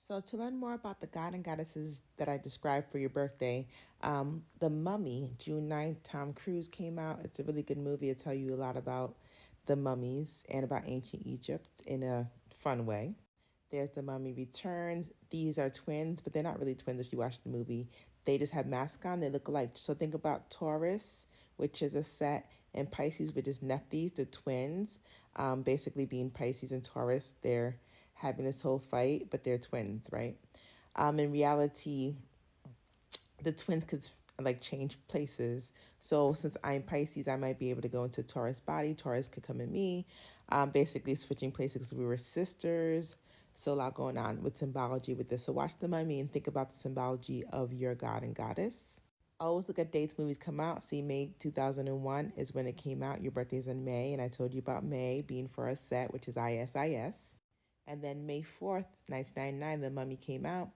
So, to learn more about the god and goddesses that I described for your birthday, The Mummy, June 9th, Tom Cruise came out. It's a really good movie. It'll tell you a lot about the mummies and about ancient Egypt in a fun way. There's The Mummy Returns. These are twins, but they're not really twins if you watch the movie. They just have masks on. They look alike. So, think about Taurus, which is a set, and Pisces, which is Nephthys, the twins. Basically, being Pisces and Taurus, they're having this whole fight, but they're twins, right? In reality, the twins could like change places. So since I'm Pisces, I might be able to go into Taurus body. Taurus could come in me. Basically switching places. We were sisters. So a lot going on with symbology with this. So watch The Mummy and think about the symbology of your god and goddess. Always look at dates movies come out. See, May 2001 is when it came out. Your birthday's in May, and I told you about May being for a set, which is ISIS. And then May 4th, 1999, The Mummy came out.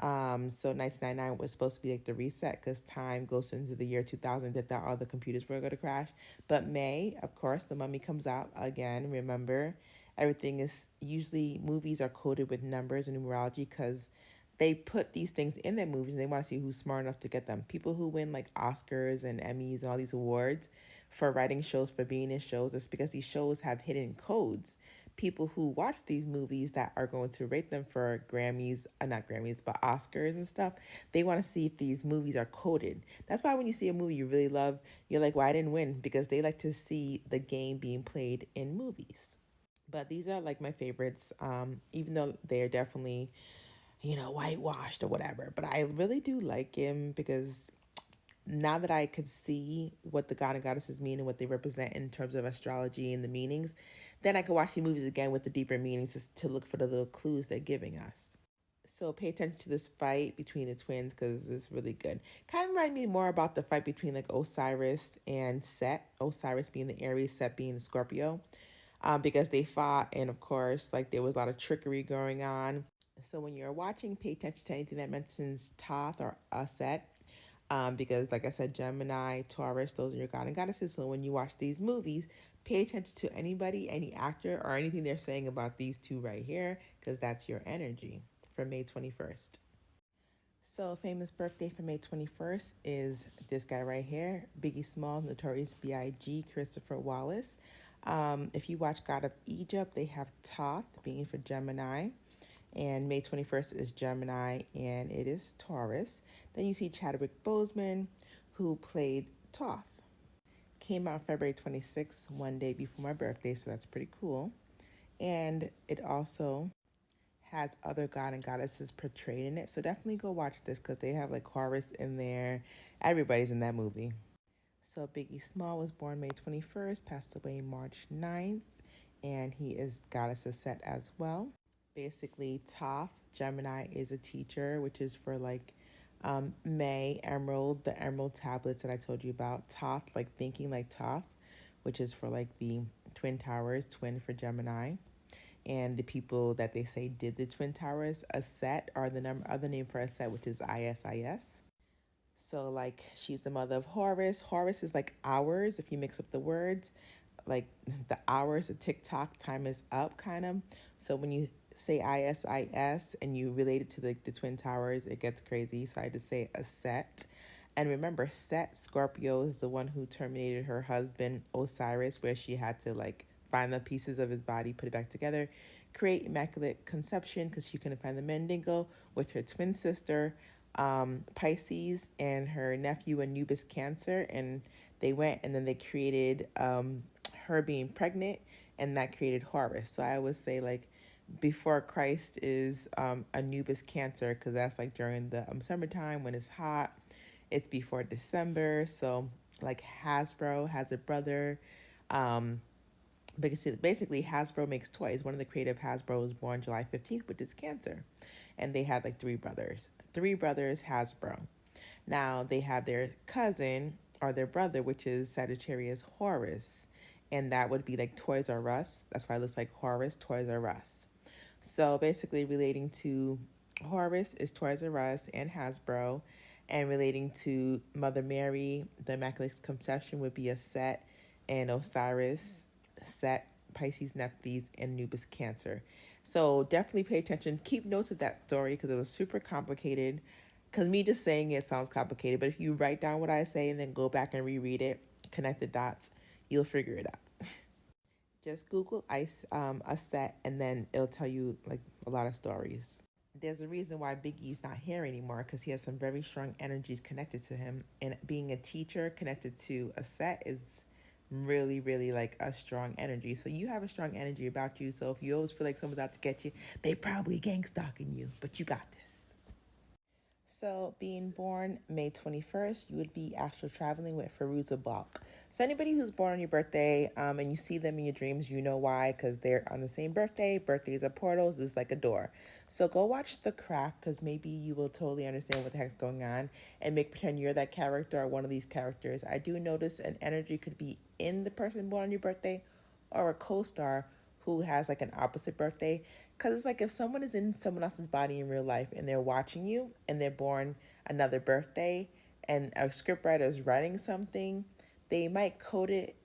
So 1999 was supposed to be like the reset because time goes into the year 2000 that all the computers were going to crash. But May, of course, The Mummy comes out again. Remember, everything is usually movies are coded with numbers and numerology because they put these things in their movies and they want to see who's smart enough to get them. People who win like Oscars and Emmys and all these awards for writing shows, for being in shows, it's because these shows have hidden codes. People who watch these movies that are going to rate them for Grammys, not Grammys, but Oscars and stuff, they want to see if these movies are coded. That's why when you see a movie you really love, you're like, well, I didn't win, because they like to see the game being played in movies. But these are like my favorites, even though they're definitely, whitewashed or whatever. But I really do like him because now that I could see what the god and goddesses mean and what they represent in terms of astrology and the meanings, then I could watch the movies again with the deeper meanings to look for the little clues they're giving us. So pay attention to this fight between the twins because it's really good. Kind of remind me more about the fight between like Osiris and Set. Osiris being the Aries, Set being the Scorpio. Because they fought, and of course, like there was a lot of trickery going on. So when you're watching, pay attention to anything that mentions Thoth or Set, because like I said, Gemini, Taurus, those are your god and goddesses. So when you watch these movies, pay attention to anybody, any actor, or anything they're saying about these two right here, because that's your energy for May 21st. So famous birthday for May 21st is this guy right here, Biggie Smalls, Notorious B.I.G., Christopher Wallace. If you watch God of Egypt, they have Thoth being for Gemini. And May 21st is Gemini, and it is Taurus. Then you see Chadwick Boseman, who played Thoth. Came out February 26th, one day before my birthday, so that's pretty cool. And it also has other god and goddesses portrayed in it. So definitely go watch this because they have like Horus in there. Everybody's in that movie. So Biggie Small was born May 21st, passed away March 9th, and he is goddess Set as well. Basically, Thoth, Gemini, is a teacher, which is for like May, Emerald, the Emerald tablets that I told you about. Thoth, like thinking like Thoth, which is for like the Twin Towers, twin for Gemini. And the people that they say did the Twin Towers, a set, or the other name for a set, which is ISIS. So like she's the mother of Horus. Horus is like hours if you mix up the words, like the hours, the tick-tock, time is up kind of. So when you say ISIS and you relate it to the Twin Towers, it gets crazy. So I just say a set. And remember, Set, Scorpio, is the one who terminated her husband, Osiris, where she had to like find the pieces of his body, put it back together, create Immaculate Conception because she couldn't find the Mendigo with her twin sister, Pisces, and her nephew, Anubis, Cancer. And they went and then they created her being pregnant, and that created Horus. So I always say like before Christ is Anubis, Cancer, because that's like during the summertime when it's hot. It's before December. So like Hasbro has a brother. Because basically Hasbro makes toys. One of the creative Hasbro was born July 15th, which is Cancer. And they had like three brothers. Three brothers Hasbro. Now they have their cousin or their brother, which is Sagittarius Horus. And that would be like Toys R Us. That's why it looks like Horus, Toys R Us. So basically relating to Horus is Toys R Us and Hasbro. And relating to Mother Mary, the Immaculate Conception would be a Set, and Osiris, Set, Pisces, Nephthys, and Anubis, Cancer. So definitely pay attention. Keep notes of that story because it was super complicated. Because me just saying it sounds complicated, but if you write down what I say and then go back and reread it, connect the dots, you'll figure it out. Just Google ice a set and then it'll tell you like a lot of stories. There's a reason why Biggie's not here anymore because he has some very strong energies connected to him. And being a teacher connected to a set is really, really like a strong energy. So you have a strong energy about you. So if you always feel like someone's out to get you, they probably gang stalking you, but you got this. So, being born May 21st, you would be astral traveling with Feruza Balk. So, anybody who's born on your birthday and you see them in your dreams, you know why, because they're on the same birthday. Birthdays are portals, it's like a door. So, go watch The Craft because maybe you will totally understand what the heck's going on and make pretend you're that character or one of these characters. I do notice an energy could be in the person born on your birthday or a co star who has like an opposite birthday. Because it's like if someone is in someone else's body in real life and they're watching you and they're born another birthday and a scriptwriter is writing something, they might code it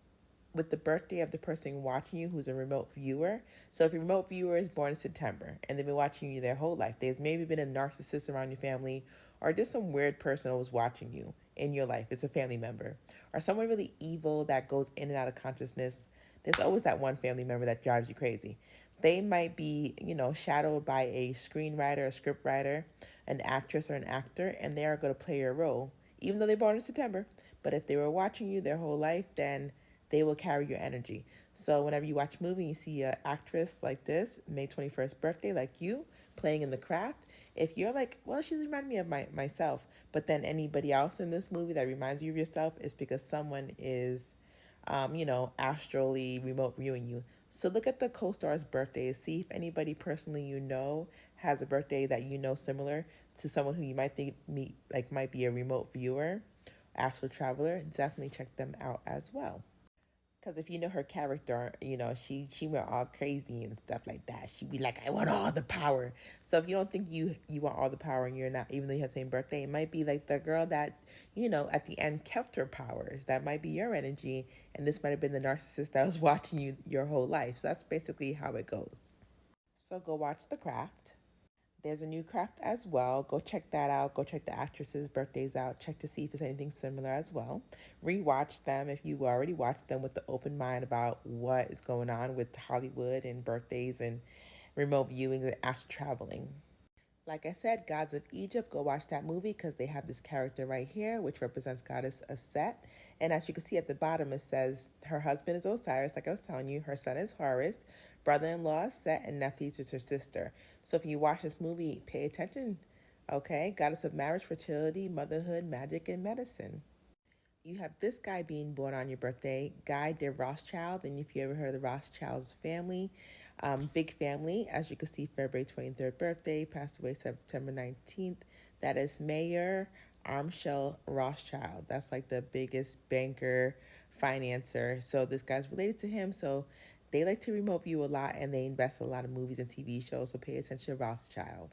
with the birthday of the person watching you who's a remote viewer. So if your remote viewer is born in September and they've been watching you their whole life, there's maybe been a narcissist around your family or just some weird person who was watching you in your life. It's a family member or someone really evil that goes in and out of consciousness. There's always that one family member that drives you crazy. They might be, shadowed by a screenwriter, a scriptwriter, an actress, or an actor, and they are going to play your role, even though they're born in September. But if they were watching you their whole life, then they will carry your energy. So whenever you watch a movie and you see an actress like this, May 21st birthday, like you, playing in The Craft, if you're like, well, she's reminding me of myself, but then anybody else in this movie that reminds you of yourself, is because someone is astrally remote viewing you. So look at the co-stars' birthdays. See if anybody personally you know has a birthday that you know similar to someone who you might think might be a remote viewer, astral traveler. Definitely check them out as well. Because if you know her character, she went all crazy and stuff like that. She'd be like, I want all the power. So if you don't think you want all the power and you're not, even though you have the same birthday, it might be like the girl that, at the end kept her powers. That might be your energy. And this might have been the narcissist that was watching you your whole life. So that's basically how it goes. So go watch The Craft. There's a new craft as well. Go check that out. Go check the actresses' birthdays out. Check to see if there's anything similar as well. Rewatch them if you already watched them with the open mind about what is going on with Hollywood and birthdays and remote viewing and astral traveling. Like I said, Gods of Egypt, go watch that movie because they have this character right here, which represents Goddess Aset. And as you can see at the bottom, it says her husband is Osiris, like I was telling you. Her son is Horus, brother-in-law is Set, and Nephthys is her sister. So if you watch this movie, pay attention, okay? Goddess of marriage, fertility, motherhood, magic, and medicine. You have this guy being born on your birthday, Guy de Rothschild. And if you ever heard of the Rothschilds family, big family. As you can see, February 23rd birthday, passed away September 19th. That is Mayor Armshell Rothschild. That's like the biggest banker, financer. So this guy's related to him. So they like to remote view a lot and they invest in a lot of movies and TV shows. So pay attention to Rothschild.